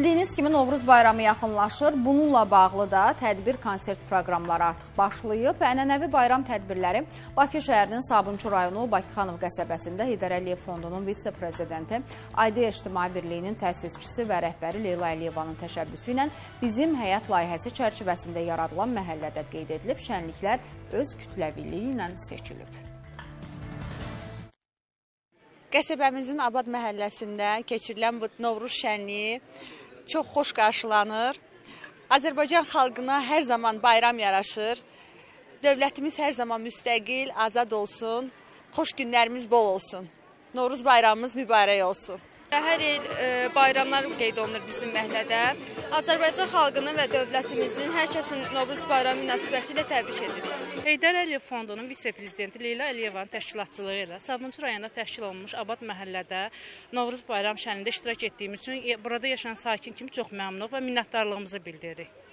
Bildiyiniz kimi Novruz bayramı yaxınlaşır. Bununla bağlı da tədbir konsert proqramları artıq başlayıb. Ənənəvi bayram tədbirləri Bakı şəhərinin Sabunçu rayonu Bakıxanov qəsəbəsində Heydər Əliyev Fondunun vitse-prezidenti, Aidiya İctimai Birliyinin təsisçisi və rəhbəri Leyla Əliyevanın təşəbbüsü ilə Bizim Həyat layihəsi çərçivəsində yaradılan məhəllədə qeyd edilib. Şənliklər öz kütləviliyi ilə seçilib. Qəsəbəmizin Abad məhəlləsində keçirilən bu Novruz şənliyi çox xoş qarşılanır. Azərbaycan xalqına hər zaman bayram yaraşır. Dövlətimiz hər zaman müstəqil, azad olsun. Xoş günlərimiz bol olsun. Novruz bayramımız mübarək olsun. Hər il bayramlar qeyd olunur bizim məhəllədə. Azərbaycan xalqının və dövlətimizin hər kəsin Novruz bayramı münasibəti ilə təbrik edir. Heydər Əliyev Fondunun vitse-prezidenti Leyla Əliyevanın təşkilatçılığı ilə Sabunçu rayonunda təşkil olunmuş Abad məhəllədə Novruz bayram şənliyində iştirak etdiyimiz üçün burada yaşayan sakin kimi çox məmnunluq və minnətdarlığımızı bildiririk.